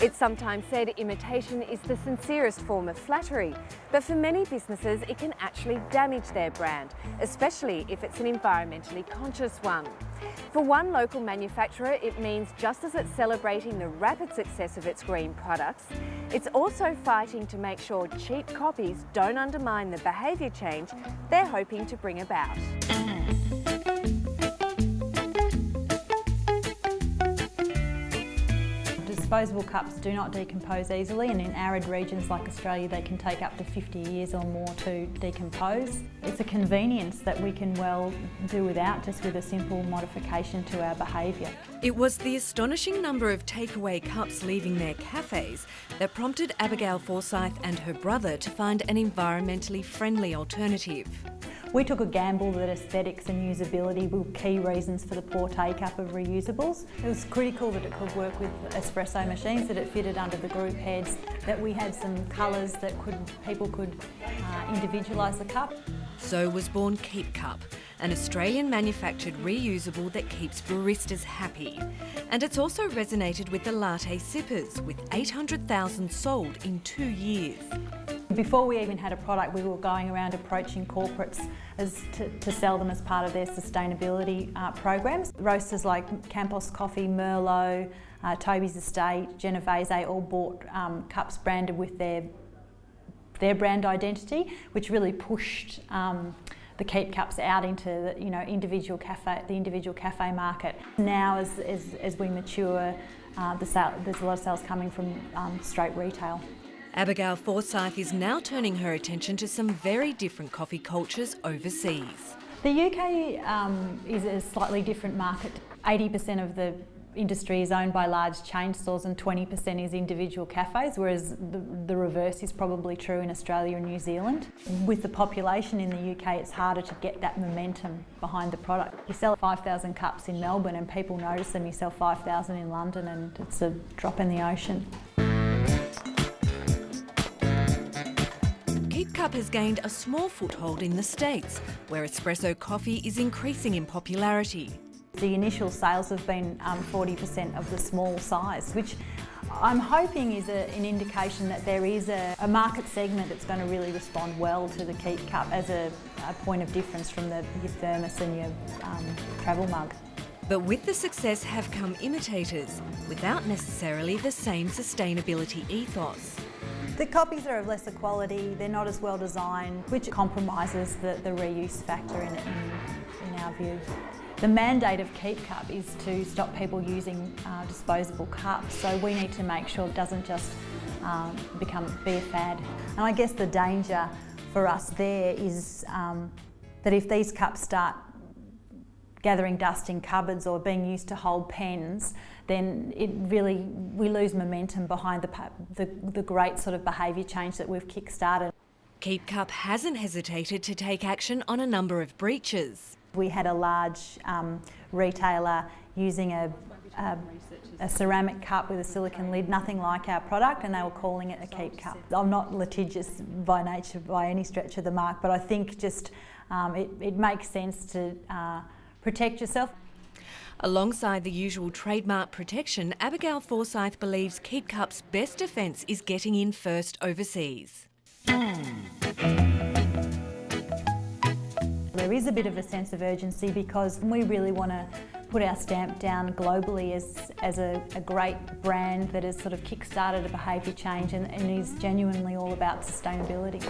It's sometimes said imitation is the sincerest form of flattery, but for many businesses it can actually damage their brand, especially if it's an environmentally conscious one. For one local manufacturer, it means just as it's celebrating the rapid success of its green products, it's also fighting to make sure cheap copies don't undermine the behaviour change they're hoping to bring about. Disposable cups do not decompose easily, and in arid regions like Australia they can take up to 50 years or more to decompose. It's a convenience that we can well do without, just with a simple modification to our behaviour. It was the astonishing number of takeaway cups leaving their cafes that prompted Abigail Forsyth and her brother to find an environmentally friendly alternative. We took a gamble that aesthetics and usability were key reasons for the poor take-up of reusables. It was critical that it could work with espresso machines, that it fitted under the group heads, that we had some colours that people could individualise the cup. So was born KeepCup, an Australian manufactured reusable that keeps baristas happy. And it's also resonated with the latte sippers, with 800,000 sold in 2 years. Before we even had a product, we were going around approaching corporates to sell them as part of their sustainability programs. Roasters like Campos Coffee, Merlot, Toby's Estate, Genovese all bought cups branded with their brand identity, which really pushed the Keep Cups out into the individual cafe market. Now, as we mature, there's a lot of sales coming from straight retail. Abigail Forsyth is now turning her attention to some very different coffee cultures overseas. The UK is a slightly different market. 80% of the industry is owned by large chain stores and 20% is individual cafes, whereas the reverse is probably true in Australia and New Zealand. With the population in the UK, it's harder to get that momentum behind the product. You sell 5,000 cups in Melbourne and people notice them, you sell 5,000 in London and it's a drop in the ocean. KeepCup has gained a small foothold in the States, where espresso coffee is increasing in popularity. The initial sales have been 40% of the small size, which I'm hoping is an indication that there is a market segment that's going to really respond well to the KeepCup as a point of difference from your thermos and your travel mug. But with the success have come imitators, without necessarily the same sustainability ethos. The copies are of lesser quality, they're not as well designed, which compromises the reuse factor in our view. The mandate of KeepCup is to stop people using disposable cups, so we need to make sure it doesn't just be a fad. And I guess the danger for us there is that if these cups start gathering dust in cupboards or being used to hold pens, then we lose momentum behind the great sort of behaviour change that we've kick-started. KeepCup hasn't hesitated to take action on a number of breaches. We had a large retailer using a ceramic cup with a silicone lid, nothing like our product, and they were calling it a KeepCup. I'm not litigious by nature by any stretch of the mark, but I think just it makes sense to protect yourself. Alongside the usual trademark protection, Abigail Forsyth believes KeepCup's best defence is getting in first overseas. There is a bit of a sense of urgency because we really want to put our stamp down globally as a great brand that has sort of kick-started a behaviour change and is genuinely all about sustainability.